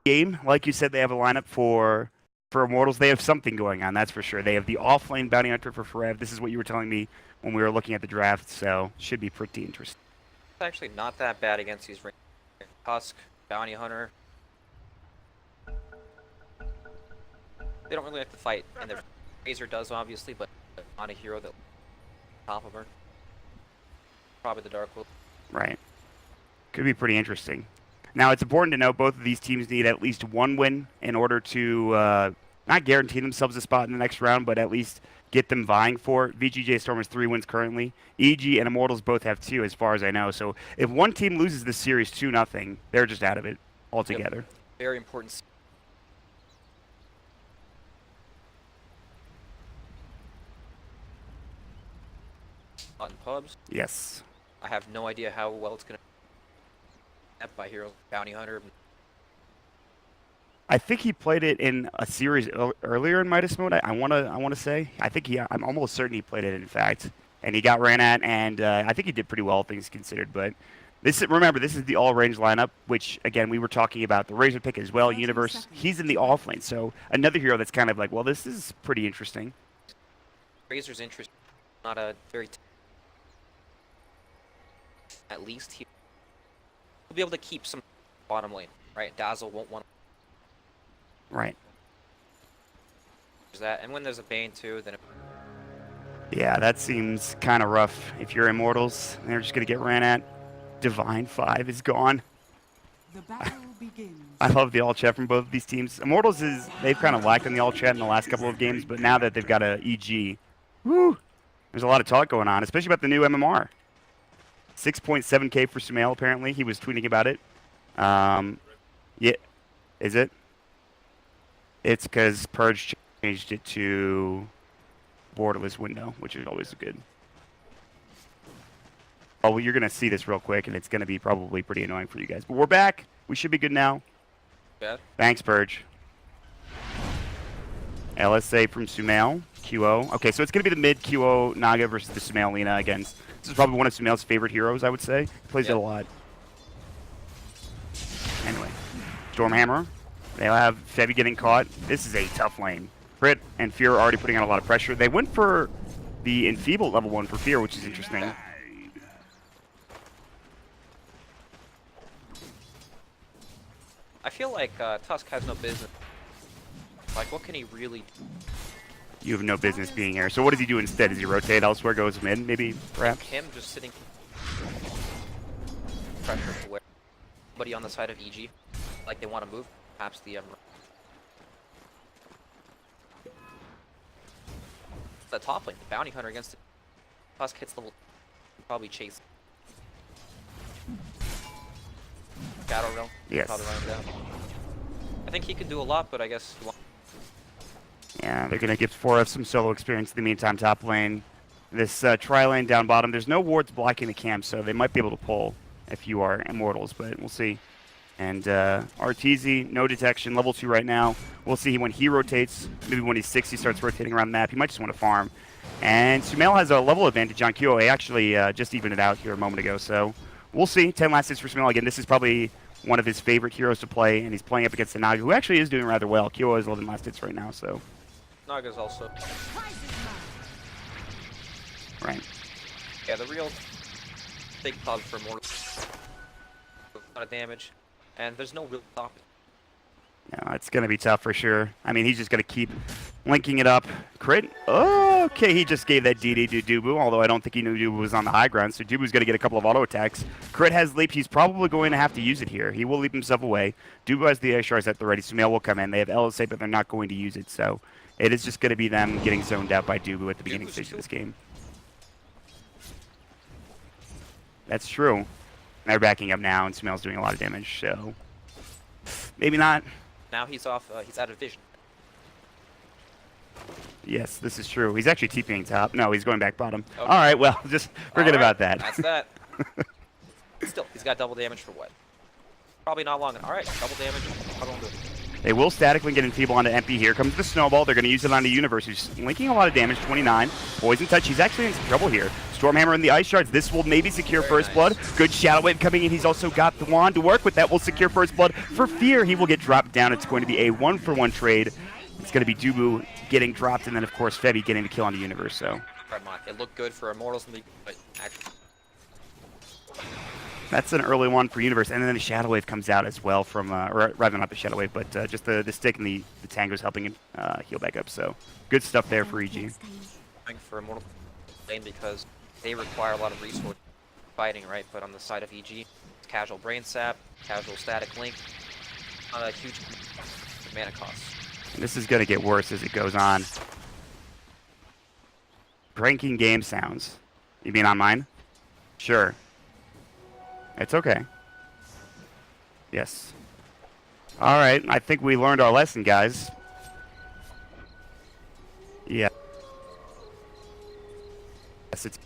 game. Like you said, they have a lineup for Immortals. They have something going on, that's for sure. They have the off-lane Bounty Hunter for Forev. This is what you were telling me when we were looking at the draft, so should be pretty interesting. It's actually not that bad against these Tusk, Bounty Hunter. They don't really like to fight, and their Razor does obviously, but not a hero that top of her. Probably the Dark Wolf. Right. Could be pretty interesting. Now, it's important to note both of these teams need at least one win in order to not guarantee themselves a spot in the next round, but at least get them vying for it. VGJ Storm has 3 wins currently. EG and Immortals both have 2, as far as I know. So if one team loses this series 2-0, they're just out of it altogether. Yep. Very important. On pubs. Yes. I have no idea how well it's gonna by hero Bounty Hunter. I think he played it in a series earlier in Midas mode. I wanna say. I'm almost certain he played it, in fact, and he got ran at, and I think he did pretty well, things considered. But remember, this is the all range lineup, which again we were talking about the Razor pick as well. Universe, he's in the off lane, so another hero that's kind of like, well, this is pretty interesting. Razor's interesting, not a very. At least he'll be able to keep some bottom lane, right? Dazzle won't want. Right. There's that, and when there's a Bane too, then. Yeah, that seems kind of rough. If you're Immortals, they're just gonna get ran at. Divine 5 is gone. The battle begins. I love the all chat from both of these teams. Immortals they've kind of lacked in the all chat in the last couple of games, but now that they've got a EG, woo, there's a lot of talk going on, especially about the new MMR. 6.7K for Sumail, apparently. He was tweeting about it. Yeah, is it? It's because Purge changed it to borderless window, which is always good. Oh, well, you're going to see this real quick, and it's going to be probably pretty annoying for you guys. But we're back. We should be good now. Bad. Thanks, Purge. LSA from Sumail, QO. Okay, so it's going to be the mid QO Naga versus the Sumail Lina against. This is probably one of Sumail's favorite heroes, I would say. He plays it a lot. Anyway, Stormhammer. They'll have Febby getting caught. This is a tough lane. Crit and Fear are already putting on a lot of pressure. They went for the Enfeeble level 1 for Fear, which is interesting. I feel like Tusk has no business. Like, what can he really do? You have no business being here. So what does he do instead? Does he rotate elsewhere, goes mid, maybe, perhaps? Him just sitting pressure to where somebody on the side of EG, like they want to move, perhaps the top lane, the Bounty Hunter against it. Tusk hits level, probably chase. Shadow Realm, yes. probably run him down. I think he can do a lot, but I guess he won't. Yeah, they're going to give 4F some solo experience in the meantime, top lane. This tri-lane down bottom, there's no wards blocking the camp, so they might be able to pull if you are Immortals, but we'll see. And Arteezy, no detection, level 2 right now. We'll see when he rotates, maybe when he's 6, he starts rotating around the map. He might just want to farm. And Sumail has a level advantage on QO. He actually just evened it out here a moment ago, so we'll see. 10 last hits for Sumail. Again, this is probably one of his favorite heroes to play, and he's playing up against the Naga, who actually is doing rather well. QO is 11 last hits right now, so. Naga's also. Right. Yeah, the real big problem for Immortals. A lot of damage, and there's no real stopping. No, it's going to be tough for sure. I mean, he's just going to keep linking it up. Crit? Okay, he just gave that DD to Dubu, although I don't think he knew Dubu was on the high ground, so Dubu's going to get a couple of auto attacks. Crit has leap. He's probably going to have to use it here. He will leap himself away. Dubu has the Shards at the ready. Sumail will come in. They have LSA, but they're not going to use it, so it is just going to be them getting zoned out by Dubu at the beginning stage of this game. That's true. They're backing up now, and Sumail's doing a lot of damage, so maybe not. Now he's off. He's out of vision. Yes, this is true. He's actually TPing top. No, he's going back bottom. Okay. All right, well, just forget about that. That's that. Still, he's got double damage for what? Probably not long enough. All right, double damage. I don't do it. They will static link and enfeeble onto MP. Here comes the snowball. They're going to use it onto Universe, who's linking a lot of damage, 29. Poison touch, he's actually in some trouble here. Stormhammer and the Ice Shards, this will maybe secure first blood. Good Shadow Wave coming in, he's also got the wand to work with. That will secure first blood. For Fear, he will get dropped down. It's going to be a 1-for-1 trade. It's going to be Dubu getting dropped, and then of course Febby getting the kill on the Universe. So It looked good for Immortals in the but actually that's an early one for Universe, and then the Shadow Wave comes out as well from, or rather not the Shadow Wave, but just the stick and the Tango's helping him heal back up. So good stuff there for EG. for Immortal lane because they require a lot of resource fighting, right? But on the side of EG, it's casual Brain Sap, casual Static Link, not a huge mana cost. And this is going to get worse as it goes on. Ranking game sounds. You mean on mine? Sure. It's okay. Yes. All right, I think we learned our lesson, guys. Yeah. Yes, it's...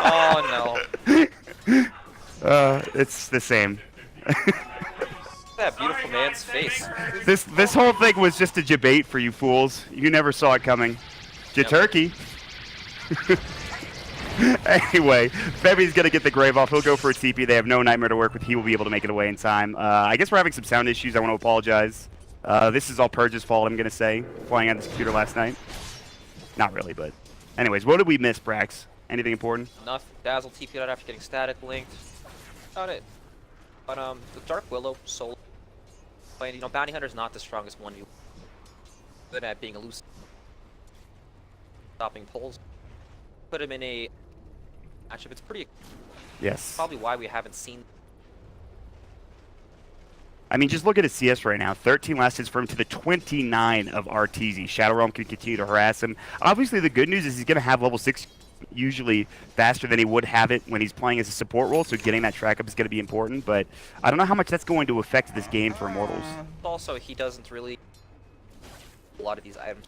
Oh no. It's the same. That beautiful man's face. This whole thing was just a debate for you fools. You never saw it coming. Turkey. Anyway, Febby's gonna get the grave off. He'll go for a TP. They have no Nightmare to work with. He will be able to make it away in time. I guess we're having some sound issues. I want to apologize. This is all Purge's fault, I'm gonna say. Playing on this computer last night. Not really, but anyways, what did we miss, Brax? Anything important? Enough. Dazzle TP'd out after getting Static Linked. About it. But the Dark Willow solo. And you know, Bounty Hunter's not the strongest one. You good at being elusive, stopping pulls. Put him in a matchup. It's pretty. Yes. Probably why we haven't seen. I mean, just look at his CS right now. 13 last hits for him to the 29 of RTZ. Shadow Realm can continue to harass him. Obviously, the good news is he's going to have level 6 usually faster than he would have it when he's playing as a support role, so getting that track up is going to be important, but I don't know how much that's going to affect this game for Immortals. Also, he doesn't really... A lot of these items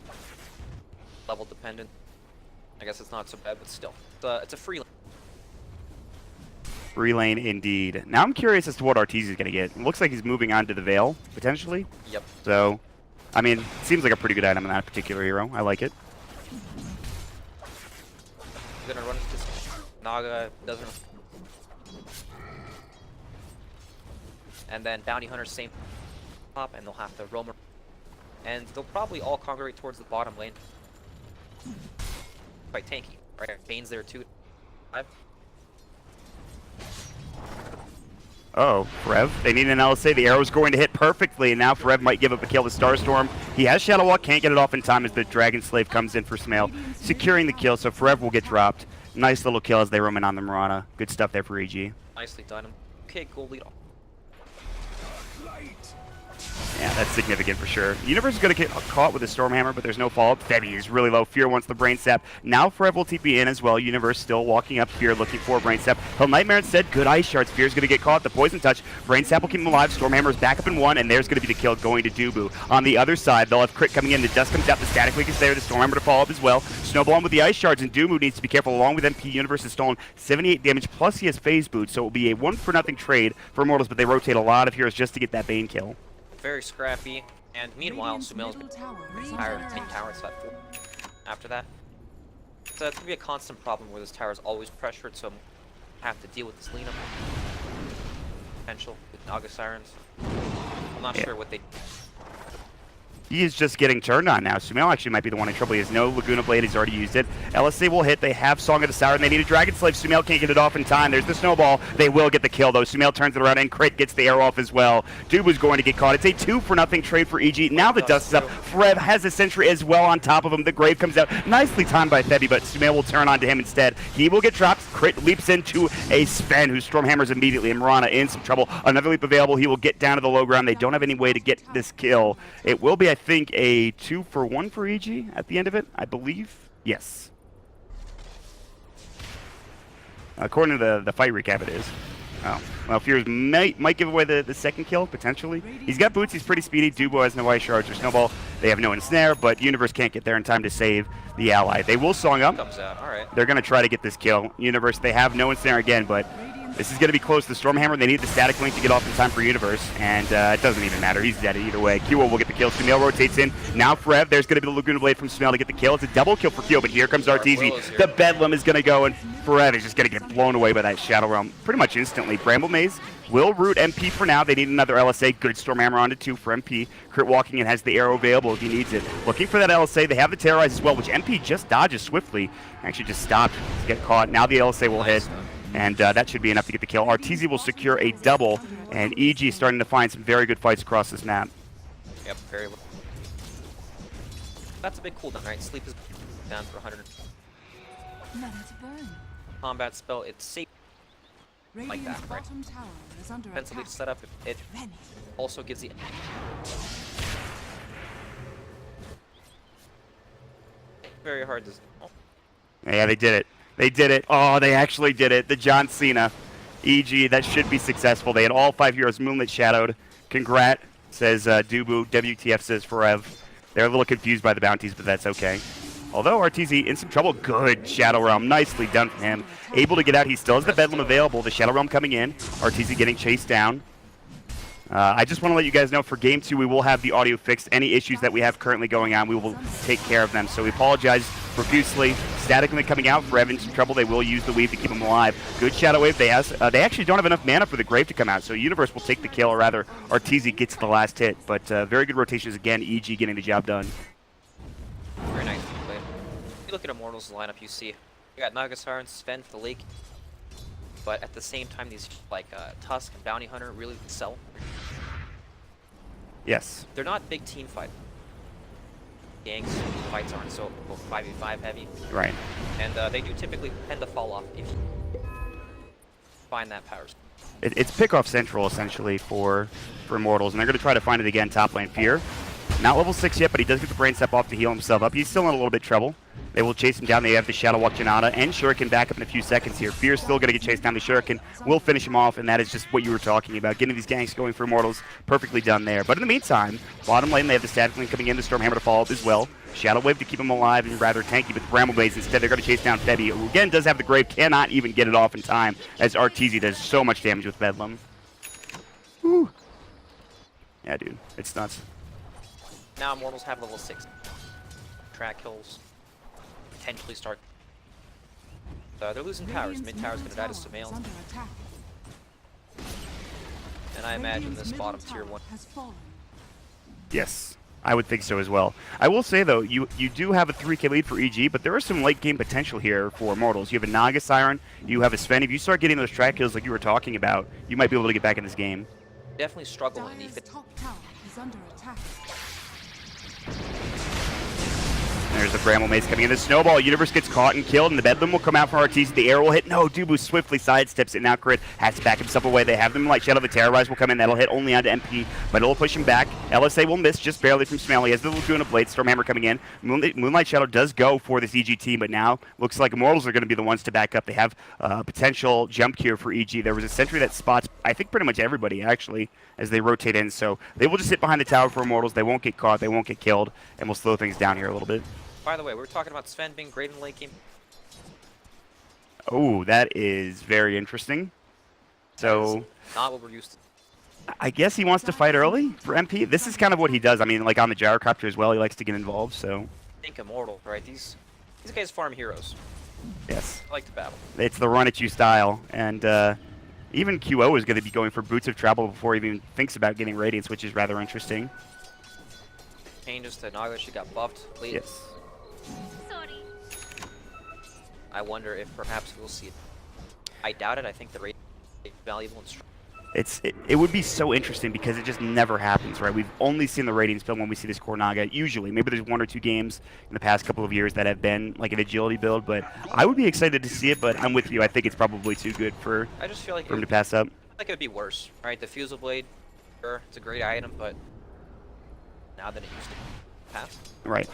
level dependent. I guess it's not so bad, but still. It's a free lane. Free lane indeed. Now I'm curious as to what Arteezy is going to get. It looks like he's moving on to the Veil, potentially. Yep. So, I mean, it seems like a pretty good item in that particular hero. I like it. We're gonna run into this. Naga doesn't. And then Bounty Hunter same top, and they'll have to roam. And they'll probably all congregate towards the bottom lane. Quite tanky, right? Bane's there too. 5. Oh, Rev. They need an LSA. The arrow's going to hit perfectly, and now Rev might give up a kill to Starstorm. He has Shadow Walk, can't get it off in time as the Dragon Slave comes in for Smail, securing the kill, so Rev will get dropped. Nice little kill as they roam in on the Mirana. Good stuff there for EG. Nicely done. Okay, goal lead. Yeah, that's significant for sure. Universe is going to get caught with a Stormhammer, but there's no follow-up. Febby is really low. Fear wants the Brain Sap. Now Forever will TP in as well. Universe still walking up here looking for Brain Sap. He'll Nightmare instead. Good Ice Shards. Fear's going to get caught. The Poison Touch. Brain Sap will keep him alive. Stormhammer is back up in 1, and there's going to be the kill going to Dubu. On the other side, they'll have Crit coming in. The Dust comes out. The Static Link is there. The Stormhammer to follow up as well. Snowball with the Ice Shards, and Dubu needs to be careful. Along with MP, Universe has stolen 78 damage, plus he has Phase Boot, so it will be a 1-for-0 trade for Immortals, but they rotate a lot of heroes just to get that Bane kill. Very scrappy. And meanwhile, Sumail's been tired of taking tower at 4 after that. So it's going to be a constant problem where this tower is always pressured, so I have to deal with this Lena potential with Naga Sirens. I'm not sure what they... He is just getting turned on now. Sumail actually might be the one in trouble. He has no Laguna Blade. He's already used it. LSA will hit. They have Song of the Siren. They need a Dragon Slave. Sumail can't get it off in time. There's the Snowball. They will get the kill, though. Sumail turns it around, and Crit gets the arrow off as well. Dubu's going to get caught. It's a 2-for-0 trade for EG. Now the dust is up. Frev has a Sentry as well on top of him. The Grave comes out. Nicely timed by Febby, but Sumail will turn on to him instead. He will get dropped. Crit leaps into a Sven, who Stormhammers immediately, and Mirana in some trouble. Another leap available. He will get down to the low ground. They don't have any way to get this kill. It will be, I think, a 2-for-1 for EG at the end of it, I believe. Yes. According to the fight recap, it is. Oh. Well, Fears might give away the second kill, potentially. He's got boots, he's pretty speedy. Dubo has no Ice Shards or Snowball. They have no ensnare, but Universe can't get there in time to save the ally. They will Song up. Comes out. All right. They're going to try to get this kill. Universe, they have no ensnare again, but This is going to be close. The Stormhammer, they need the static link to get off in time for Universe, and it doesn't even matter. He's dead either way. Kyo will get the kill. Sumail rotates in. Now Frev, there's going to be the Laguna Blade from Sumail to get the kill. It's a double kill for Kyo, but here comes RTZ. The Bedlam is going to go, and Frev is just going to get blown away by that Shadow Realm pretty much instantly. Bramble Maze will root MP for now. They need another LSA. Good Stormhammer onto 2 for MP. Crit walking and has the arrow available if he needs it. Looking for that LSA. They have the Terrorize as well, which MP just dodges swiftly. Actually just stopped to get caught. Now the LSA will hit. And that should be enough to get the kill. RTZ will secure a double, and EG is starting to find some very good fights across this map. Yep, very well. That's a big cooldown, right? Sleep is down for 100. None to burn. Combat spell, it's safe like that, right? Bottom tower is under Defensively attack. set up, it also gives the... Very hard to... Oh. Yeah, they did it. They did it. Oh, they actually did it. The John Cena. EG, that should be successful. They had all 5 heroes Moonlit shadowed. Congrat, says Dubu. WTF says Forev. They're a little confused by the bounties, but that's okay. Although RTZ in some trouble. Good Shadow Realm. Nicely done from him. Able to get out. He still has the Bedlam available. The Shadow Realm coming in. RTZ getting chased down. I just want to let you guys know for Game 2, we will have the audio fixed. Any issues that we have currently going on, we will take care of them. So we apologize profusely. Statically coming out for Evan, some trouble. They will use the Weave to keep him alive. Good Shadow Wave. They actually don't have enough mana for the Grave to come out, so Universe will take the kill, or rather, Arteezy gets the last hit. But very good rotations again. EG getting the job done. Very nice play. If you look at Immortals lineup, you see you got Nagasaur, Sven for the Lake, but at the same time, these like Tusk and Bounty Hunter really sell. Yes. They're not big team fight. Gangs fights aren't so 5v5 heavy. Right. And they do typically tend to fall off if you find that power. It's pick-off central, essentially, for Immortals, and they're going to try to find it again top lane. Fear. Not level 6 yet, but he does get the Brain Step off to heal himself up. He's still in a little bit of trouble. They will chase him down. They have the Shadow Walk Janata and Shuriken back up in a few seconds here. Fear's still going to get chased down. The Shuriken will finish him off, and that is just what you were talking about. Getting these ganks going for Immortals, perfectly done there. But in the meantime, bottom lane, they have the Static Link coming in, the Stormhammer to follow up as well. Shadow Wave to keep him alive and rather tanky, but the Bramble Blaze instead, they're going to chase down Febby, who again does have the Grave, cannot even get it off in time, as Arteezy does so much damage with Bedlam. Whew. Yeah, dude, it's nuts. Now Immortals have level 6 track kills, potentially start. They're losing towers. Mid tower's gonna die to Sumail, and I imagine this bottom tier 1. Yes, I would think so as well. I will say though, you do have a 3K lead for EG, but there is some late game potential here for Immortals. You have a Naga Siren, you have a Sven. If you start getting those track kills like you were talking about, you might be able to get back in this game. Definitely struggle in defense. Top tower is under attack. There's the Bramble Maze coming in. The Snowball. Universe gets caught and killed, and the Bedlam will come out from Arteezy. The arrow will hit. No, Dubu swiftly sidesteps it. Now Crit has to back himself away. They have them like Shadow. The Terrorize will come in. That'll hit only onto MP, but it'll push him back. LSA will miss just barely from Sumail. He has the Laguna Blade. Stormhammer coming in. Moonlight Shadow does go for this EG team, but now looks like Immortals are going to be the ones to back up. They have potential jump here for EG. There was a sentry that spots, I think, pretty much everybody, actually, as they rotate in. So they will just sit behind the tower for Immortals. They won't get caught. They won't get killed, and we'll slow things down here a little bit. By the way, we were talking about Sven being great in late game. Oh, that is very interesting. So, Not what we're used to. I guess he wants to fight early for MP. This is kind of what he does. I mean, like on the Gyrocopter as well, he likes to get involved, so. Think Immortal, right? These guys farm heroes. Yes. I like to battle. It's the run at you style. And even QO is going to be going for Boots of Travel before he even thinks about getting Radiance, which is rather interesting. Changes to Naga, she got buffed. Please. Yes. Sorry. I wonder if perhaps we'll see it. I doubt it. I think the raid is valuable and strong. It would be so interesting because it just never happens, right? We've only seen the Radiance build when we see this core Naga, usually. Maybe there's 1 or 2 games in the past couple of years that have been like an agility build, but I would be excited to see it, but I'm with you. I think it's probably too good for I just feel like him to pass up. I think it would be worse, right? The Fusel Blade, sure, it's a great item, but now that it used to pass, Right.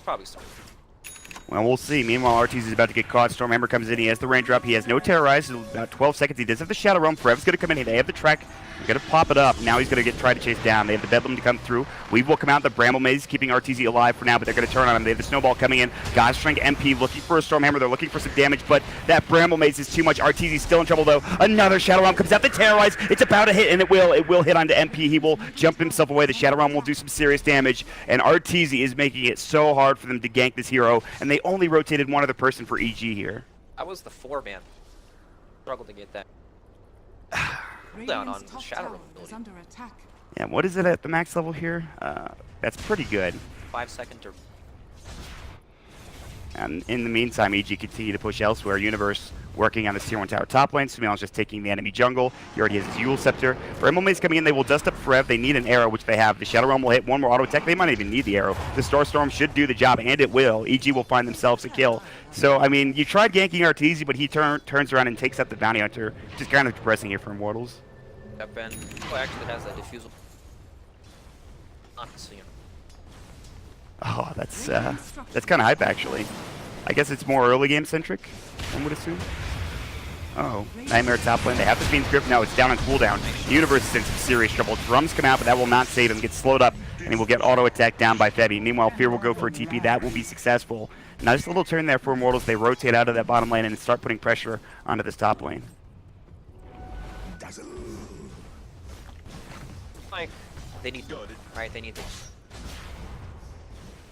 probably so. Well, we'll see. Meanwhile, Arteezy is about to get caught. Stormhammer comes in. He has the raindrop. He has no terrorize. About 12 seconds. He does have the Shadow Realm. Forev's going to come in. They have the Trek. They're going to pop it up. Now he's going to try to chase down. They have the Bedlam to come through. Weave will come out. The Bramble Maze keeping Arteezy alive for now, but they're going to turn on him. They have the Snowball coming in. Godstrength MP looking for a Stormhammer. They're looking for some damage, but that Bramble Maze is too much. Arteezy's still in trouble, though. Another Shadow Realm comes out. The terrorize. It's about to hit, and it will. It will hit onto MP. He will jump himself away. The Shadow Realm will do some serious damage, and Arteezy is making it so hard for them to gank this hero, and they only rotated one other person for EG here. I was the 4-man. Struggled to get that. Down on Radiant's the top Shadow tower Realm is ability. under attack. Yeah, what is it at the max level here? That's pretty good. 5-second to And in the meantime, EG continue to push elsewhere. Universe working on the tier 1 tower top lane. Sumail's just taking the enemy jungle. He already has his Yule Scepter. Bramble Maze coming in. They will dust up Forev. They need an arrow, which they have. The Shadow Realm will hit one more auto attack. They might not even need the arrow. The Starstorm should do the job, and it will. EG will find themselves a kill. So, I mean, you tried ganking Arteezy, but he turns around and takes out the Bounty Hunter. Which is kind of depressing here for Immortals. step in. Who actually has that diffusal? Not seeing him. Oh, that's kind of hype, actually. I guess it's more early game centric, one would assume. Oh, Nightmare top lane. They have the Fiend's Grip. No, it's down on cooldown. The Universe is in some serious trouble. Drums come out, but that will not save him. Gets slowed up, and he will get auto attacked down by Febby. Meanwhile, Fear will go for a TP. That will be successful. Nice little turn there for Immortals. They rotate out of that bottom lane and start putting pressure onto this top lane. Like, they need right? They need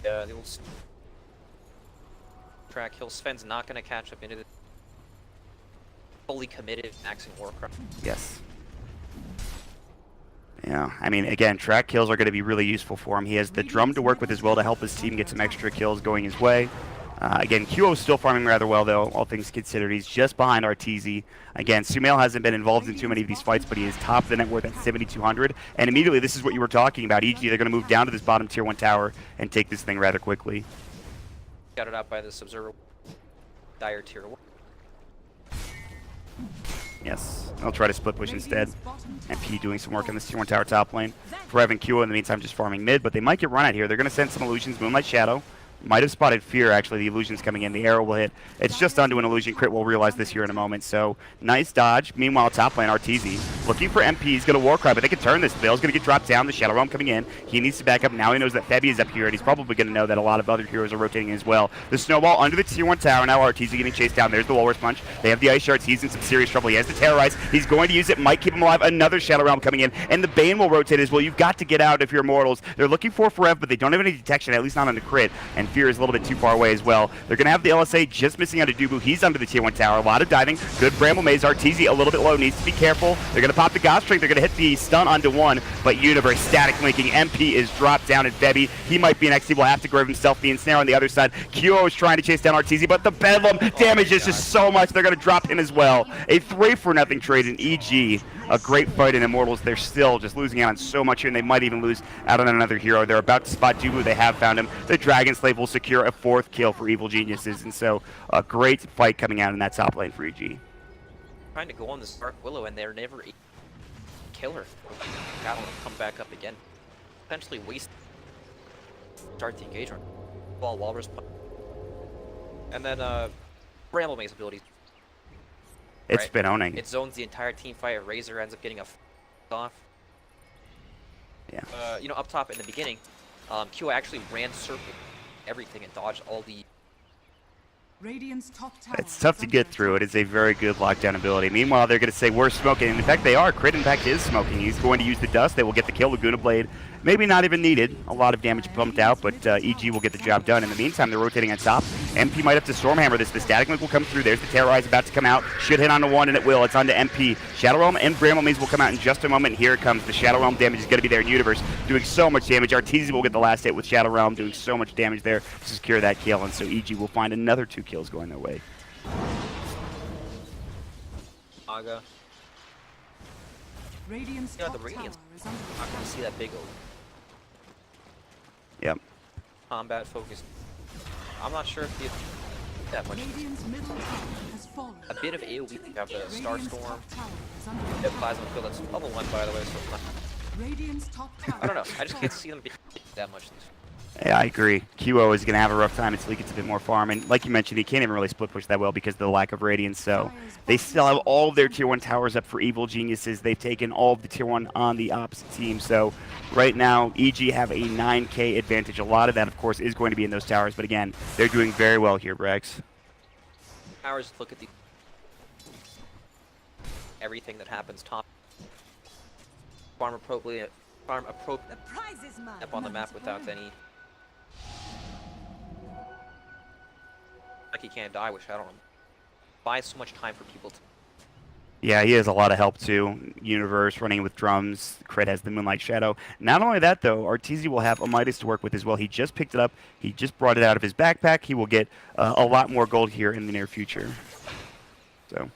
the old track hill. Sven's not going to catch up into the fully committed maxing Warcraft. Yes. Yeah, I mean, again, track kills are going to be really useful for him. He has the drum to work with as well to help his team get some extra kills going his way. Again, QO is still farming rather well, though, all things considered. He's just behind Arteezy. Again, Sumail hasn't been involved in too many of these fights, but he is top of the net worth at 7,200. And immediately, this is what you were talking about. EG, they're going to move down to this bottom tier 1 tower and take this thing rather quickly. Got it out by this Observer. Dire tier 1. Yes, they'll try to split push instead. MP doing some work on this tier 1 tower top lane. Forev and QO in the meantime just farming mid, but they might get run out here. They're going to send some illusions. Moonlight Shadow. Might have spotted Fear, actually. The illusion's coming in. The arrow will hit. It's just onto an illusion. Crit will realize this here in a moment. So, nice dodge. Meanwhile, top lane, Arteezy looking for MP. He's going to Warcry, but they can turn this. Bale's going to get dropped down. The Shadow Realm coming in. He needs to back up. Now he knows that Febby is up here, and he's probably going to know that a lot of other heroes are rotating as well. The Snowball under the tier 1 tower. Now Arteezy getting chased down. There's the Walrus Punch. They have the Ice Shards. He's in some serious trouble. He has the Terrorize. He's going to use it. Might keep him alive. Another Shadow Realm coming in, and the Bane will rotate as well. You've got to get out if you're Immortals. They're looking for Forev, but they don't have any detection, at least not on the crit, and Fear is a little bit too far away as well. They're going to have the LSA just missing out of Dubu. He's under the tier 1 tower. A lot of diving. Good Bramble Maze. Arteezy a little bit low. Needs to be careful. They're going to pop the Godstrength. They're going to hit the stun onto one, but Universe static linking. MP is dropped down at Febby. He might be next. He will have to grab himself the ensnare on the other side. QO is trying to chase down Arteezy, but the Bedlam damage is just so much. They're going to drop him as well. A 3-for-0 trade in EG. A great fight in Immortals. They're still just losing out on so much here, and they might even lose out on another hero. They're about to spot Dubu. They have found him. The Dragon Slave will secure a 4th kill for Evil Geniuses, and so a great fight coming out in that top lane for EG. Trying to go on this Dark Willow, and they're never kill her. Gotta come back up again. Potentially waste. Start the engagement. Ball Walrus Punch. And then Bramble Maze abilities. It's Right. been owning. It zones the entire team fight. Razor ends up getting a off. Yeah. You know, up top in the beginning, QO actually ran circle everything and dodged all the. Radiant's top tower It's tough to get through. It is a very good lockdown ability. Meanwhile, they're going to say, we're smoking. In fact, they are. Crit Impact is smoking. He's going to use the dust. They will get the kill. Laguna Blade, maybe not even needed. A lot of damage pumped out, but EG will get the job done. In the meantime, they're rotating on top. MP might have to Stormhammer this. The Static Link will come through. There's the Terrorize about to come out. Should hit onto one, and it will. It's onto MP. Shadow Realm and Bramble Maze will come out in just a moment. Here it comes. The Shadow Realm damage is going to be there in Universe, doing so much damage. Arteezy will get the last hit with Shadow Realm, doing so much damage there to secure that kill, and so EG will find another 2 kills going their way. Naga. Radiant's Yeah, top the Radiance. tower is under Not gonna attack. see that big Yep. combat focus. I'm not sure if the that much. Radiant's middle tower has fallen. A bit of AoE. You have the Radiant's Starstorm. top tower is under The attack. Plasma Field. That's level 1, by the way. So it's not, Radiant's top tower. I don't know. I has just can't fallen. see them being that much. Yeah, I agree. QO is going to have a rough time until he gets a bit more farm. And like you mentioned, he can't even really split push that well because of the lack of Radiance. So they still have all of their Tier 1 towers up for Evil Geniuses. They've taken all of the Tier 1 on the opposite team. So right now, EG have a 9k advantage. A lot of that, of course, is going to be in those towers. But again, they're doing very well here, Brex. Towers, look at the everything that happens top. Farm appropriately, The prize is mine. up on the map without any. Like he can't die, which I don't know. Buys so much time for people to. Yeah, he has a lot of help too. Universe running with drums. Crit has the Moonlight Shadow. Not only that though, Arteezy will have a Midas to work with as well. He just picked it up. He just brought it out of his backpack. He will get a lot more gold here in the near future. So,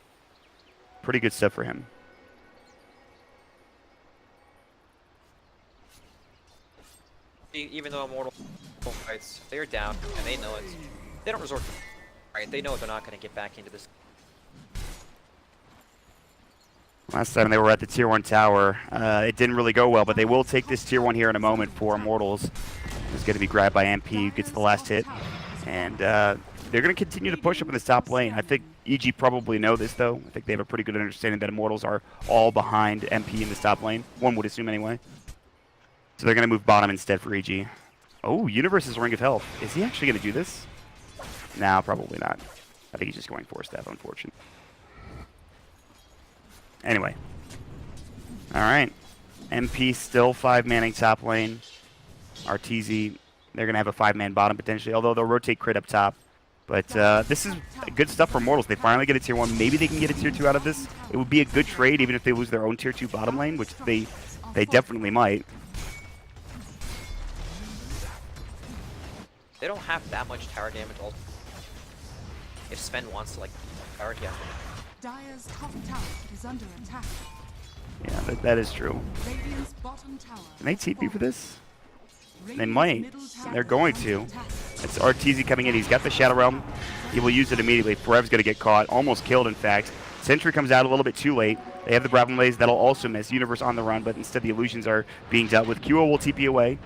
pretty good stuff for him. Even though Immortal fights, they're down and they know it. They don't resort to right. They know they're not going to get back into this. Last time they were at the Tier 1 tower, it didn't really go well, but they will take this Tier 1 here in a moment for Immortals. It's going to be grabbed by MP, who gets the last hit. And they're going to continue to push up in this top lane. I think EG probably know this, though. I think they have a pretty good understanding that Immortals are all behind MP in this top lane. One would assume anyway. So they're going to move bottom instead for EG. Oh, Universe's Ring of Health. Is he actually going to do this? No, probably not. I think he's just going for a step, unfortunately. Anyway. Alright. MP still 5-manning top lane. Arteezy, they're going to have a 5-man bottom potentially, although they'll rotate crit up top. But this is good stuff for Mortals. They finally get a Tier 1. Maybe they can get a Tier 2 out of this. It would be a good trade even if they lose their own Tier 2 bottom lane, which they definitely might. They don't have that much tower damage. Also, if Sven wants to like tower, yeah. Dire's top tower is under attack. Yeah, that is true. Radiant's bottom tower. Can they TP for this? They Radiant's might. middle tower They're going is to. under attack. It's Arteezy coming in. He's got the Shadow Realm. He will use it immediately. Forev's going to get caught. Almost killed, in fact. Sentry comes out a little bit too late. They have the Bravo Blaze. That'll also miss. Universe on the run, but instead the illusions are being dealt with. QO will TP away.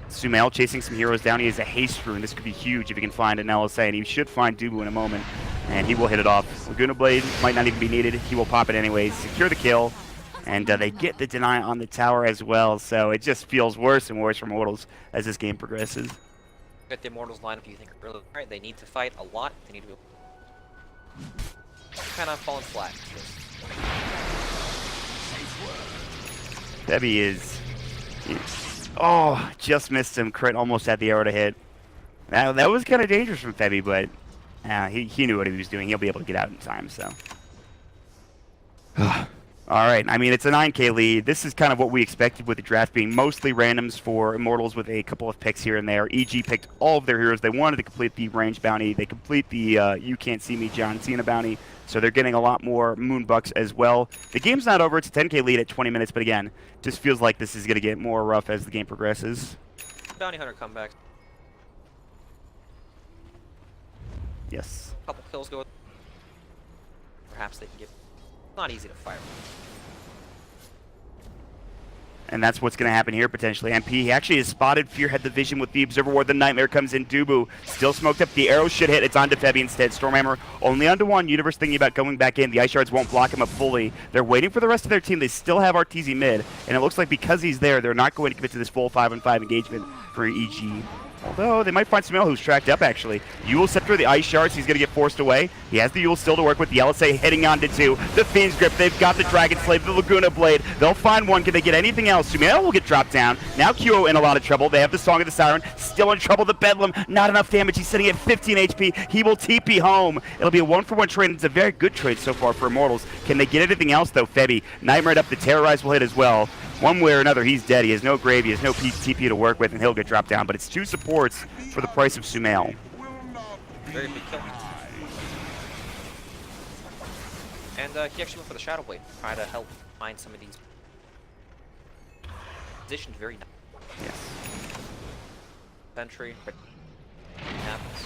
Sumail chasing some heroes down. He has a haste rune. This could be huge if he can find an LSA, and he should find Dubu in a moment. And he will hit it off. Laguna Blade might not even be needed. He will pop it anyways. Secure the kill. And they get the deny on the tower as well. So it just feels worse and worse for Mortals as this game progresses. At the Immortals lineup, you think really right? They need to fight a lot. They need to kind of falling flat. Febby is... Oh, just missed him. Crit almost had the arrow to hit. That was kind of dangerous from Febby, but he knew what he was doing. He'll be able to get out in time, so... All right, I mean, it's a 9k lead. This is kind of what we expected with the draft being mostly randoms for Immortals with a couple of picks here and there. EG picked all of their heroes. They wanted to complete the range bounty. They complete the You Can't See Me John Cena bounty, so they're getting a lot more moon bucks as well. The game's not over. It's a 10k lead at 20 minutes, but again, just feels like this is going to get more rough as the game progresses. Bounty Hunter comeback. Yes. A couple kills go. Perhaps they can get. Not easy to fire. And that's what's going to happen here, potentially. MP, he actually has spotted Fear, had the vision with the Observer Ward. The Nightmare comes in. Dubu still smoked up. The arrow should hit. It's onto Febby instead. Stormhammer only onto one. Universe thinking about going back in. The Ice Shards won't block him up fully. They're waiting for the rest of their team. They still have Arteezy mid. And it looks like because he's there, they're not going to commit to this full 5-on-5 engagement for EG. Although, they might find Sumail, who's tracked up, actually. Yule Scepter, the Ice Shards, he's going to get forced away. He has the Yule still to work with. The LSA hitting onto two. The Fiend's Grip, they've got the Dragon Slave, the Laguna Blade. They'll find one. Can they get anything else? Sumail will get dropped down. Now QO in a lot of trouble. They have the Song of the Siren. Still in trouble. The Bedlam, not enough damage. He's sitting at 15 HP. He will TP home. It'll be a 1-for-1 trade. It's a very good trade so far for Immortals. Can they get anything else, though? Febby, Nightmare up. The Terrorize will hit as well. One way or another, he's dead. He has no grave, he has no TP to work with, and he'll get dropped down. But it's two supports for the price of Sumail. Very big kill. And he actually went for the Shadow Blade, try to help find some of these. Positioned very nice. Yes. Sentry. Happens.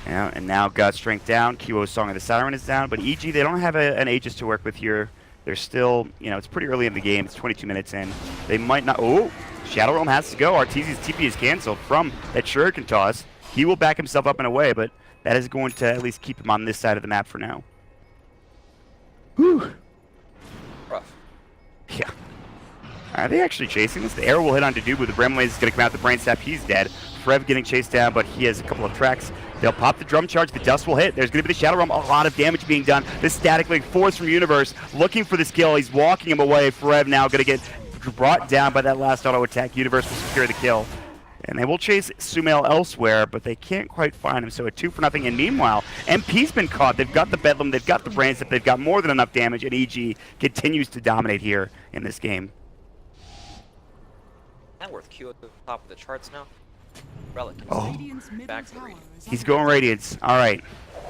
Yeah, and now got strength down. QO's Song of the Siren is down, but EG, they don't have an Aegis to work with here. They're still, it's pretty early in the game. It's 22 minutes in. They might not. Oh, Shadow Realm has to go. Arteezy's TP is canceled from that Shuriken toss. He will back himself up and away, but that is going to at least keep him on this side of the map for now. Whew. Rough. Yeah. Are they actually chasing this? The arrow will hit on Dubu. The Bramlaze is going to come out the Brain Sap. He's dead. Frev getting chased down, but he has a couple of tracks. They'll pop the drum charge. The dust will hit. There's going to be the Shadow Realm. A lot of damage being done. This Static Link force from Universe looking for this kill. He's walking him away. Frev now going to get brought down by that last auto attack. Universe will secure the kill. And they will chase Sumail elsewhere, but they can't quite find him. So a 2-0. And meanwhile, MP's been caught. They've got the Bedlam. They've got the Brain Sap. They've got more than enough damage. And EG continues to dominate here in this game. Net worth Q at the top of the charts now. Relic. Oh. Back to Radiant. He's going Radiance. All right.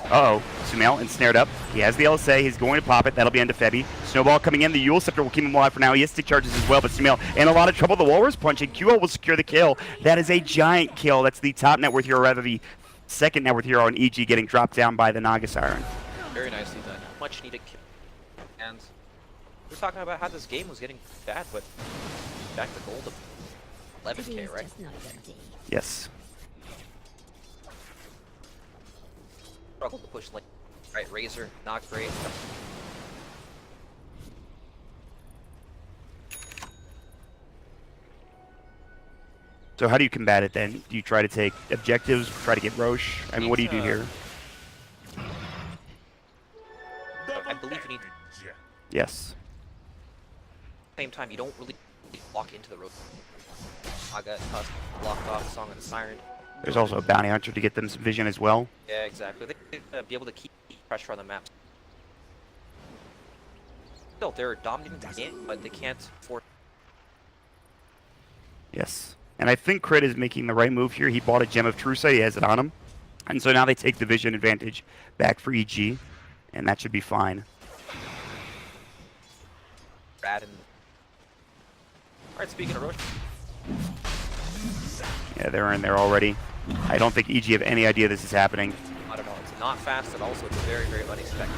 Uh-oh. Sumail ensnared up. He has the LSA. He's going to pop it. That'll be into Febby. Snowball coming in. The Yule Scepter will keep him alive for now. He has stick charges as well, but Sumail in a lot of trouble. The Walrus Punch, and QL will secure the kill. That is a giant kill. That's the top net worth hero, rather the second net worth hero on EG getting dropped down by the Naga Siren. Very nicely done. Much needed kill. And we're talking about how this game was getting bad, but back to gold of 11k, right? Yes. Struggle to push like right Razor, not great. So how do you combat it then? Do you try to take objectives, try to get Roche? I mean, what do you do here? I believe you need. Yes. At the same time, you don't really walk into the road. Naga, blocked off, Song of the Siren. There's also a Bounty Hunter to get them some vision as well. Yeah, exactly. They be able to keep pressure on the map. Still, they're dominating the game, but they can't force. Yes. And I think Crit is making the right move here. He bought a Gem of True Sight. He has it on him. And so now they take the vision advantage back for EG. And that should be fine. Rad and... Alright, speaking of Roche. Yeah, they're in there already. I don't think EG have any idea this is happening. I don't know. It's not fast, and also it's very, very unexpected.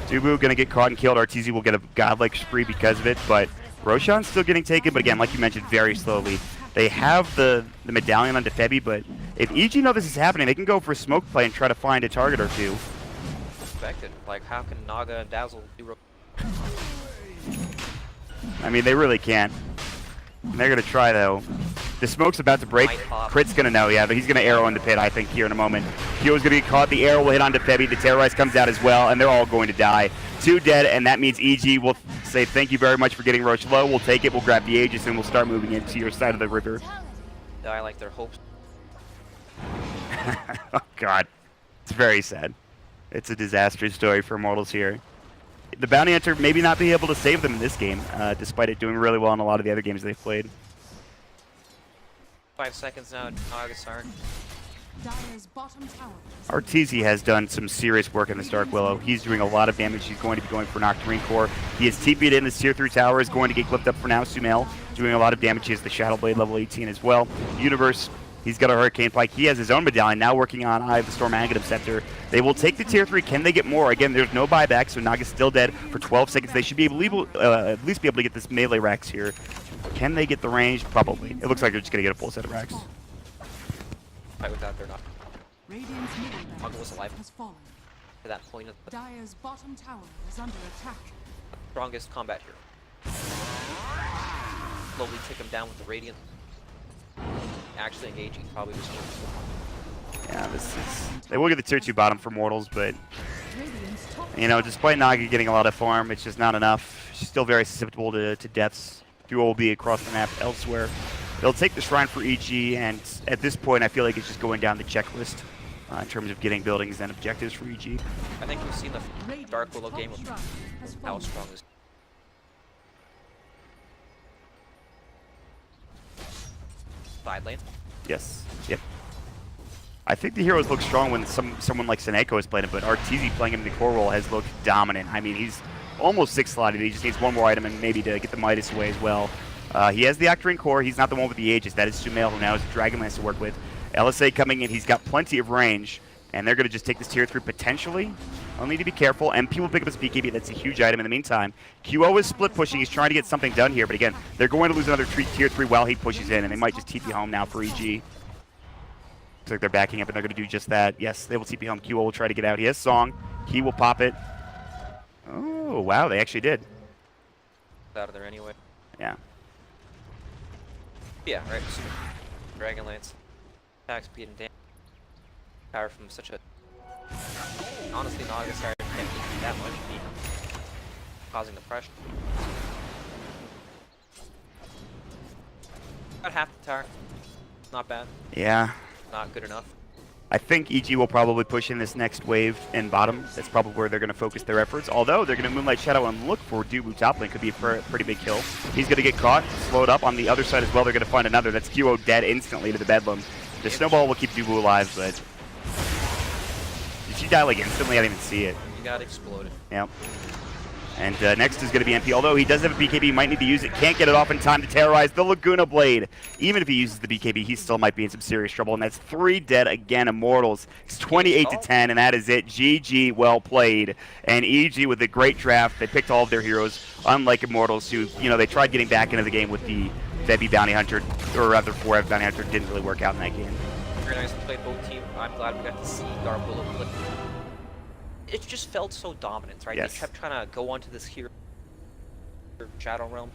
Dubu gonna get caught and killed. Arteezy will get a godlike spree because of it, but Roshan's still getting taken, but again, like you mentioned, very slowly. They have the medallion on Defebi, but if EG know this is happening, they can go for a smoke play and try to find a target or two. Expected. Like, how can Naga and Dazzle do Roche? I mean, they really can't. And they're gonna try though. The smoke's about to break. Crit's gonna know, yeah, but he's gonna arrow into pit, I think, here in a moment. Kyo's gonna get caught. The arrow will hit onto Febby. The Terrorize comes out as well, and they're all going to die. 2 dead, and that means EG will say thank you very much for getting Roche low. We'll take it. We'll grab the Aegis, and we'll start moving into your side of the river. Die like their hopes. Oh God, it's very sad. It's a disastrous story for Immortals here. The Bounty Hunter maybe not be able to save them in this game, despite it doing really well in a lot of the other games they've played. 5 seconds now, Naga Siren. Dire's bottom tower. Arteezy has done some serious work in this Dark Willow. He's doing a lot of damage. He's going to be going for Nocturne Core. He has TP'd in. This Tier 3 tower is going to get clipped up for now. Sumail doing a lot of damage. He has the Shadow Blade level 18 as well. Universe, he's got a Hurricane Pike. He has his own medallion, now working on Eye of the Storm Aghanim Scepter. They will take the Tier 3. Can they get more? Again, there's no buyback, so Naga's still dead for 12 seconds. They should be able, at least be able to get this melee racks here. Can they get the range? Probably. It looks like they're just going to get a full set of racks. Fight with that, they're not. Radiant's middle Naga barracks was alive has fallen. to that point of the Dire's bottom tower is under attack. strongest combat here. Slowly take him down with the Radiant. Actually engaging probably just Yeah, this is... They will get the Tier 2 bottom for Mortals, but... Radiant's top You know, despite Naga getting a lot of farm, it's just not enough. She's still very susceptible to deaths. Duo will be across the map elsewhere. They'll take the Shrine for EG, and at this point, I feel like it's just going down the checklist in terms of getting buildings and objectives for EG. I think we've seen the Radiant's Dark Willow top game of shrine has how fallen. strong is. Side lane. Yes. Yep. I think the heroes look strong when someone like Seneko is playing it, but Arteezy playing him in the core role has looked dominant. I mean, he's almost 6-slotted. He just needs one more item and maybe to get the Midas away as well. He has the Octarine Core. He's not the one with the Aegis. That is Sumail, who now has a Dragonlance to work with. LSA coming in. He's got plenty of range, and they're going to just take this Tier 3 potentially. I'll need to be careful, and people pick up his BKB. That's a huge item in the meantime. QO is split pushing. He's trying to get something done here, but again, they're going to lose another tier 3 while he pushes in, and they might just TP home now for EG. Looks like they're backing up, and they're going to do just that. Yes, they will TP home. QO will try to get out. He has Song. He will pop it. Oh, wow, they actually did. Out of there anyway. Yeah. Yeah, right. So Dragonlance, attack speed and damage. Power from such a. Honestly, Nagas can't be that much, causing the pressure. Got half the tower. Not bad. Yeah. Not good enough. I think EG will probably push in this next wave in bottom. That's probably where they're going to focus their efforts. Although they're going to Moonlight Shadow and look for Dubu top lane. Could be a pretty big kill. He's going to get caught, slowed up. On the other side as well, they're going to find another. That's QO dead instantly to the Bedlam. The snowball will keep Dubu alive, but... Did she die like instantly? I didn't even see it. You got exploded. Yep. And next is going to be MP. Although he does have a BKB, he might need to use it. Can't get it off in time to terrorize the Laguna Blade. Even if he uses the BKB, he still might be in some serious trouble. And that's 3 dead again, Immortals. It's 28-10, and that is it. GG, well played. And EG with a great draft. They picked all of their heroes, unlike Immortals, who, you know, they tried getting back into the game with the Febby Bounty Hunter, or rather 4F Bounty Hunter. Didn't really work out in that game. Very nice to play both teams. I'm glad we got to see Garbola play. It just felt so dominant, right? Yes. They kept trying to go onto this hero Shadow Realm.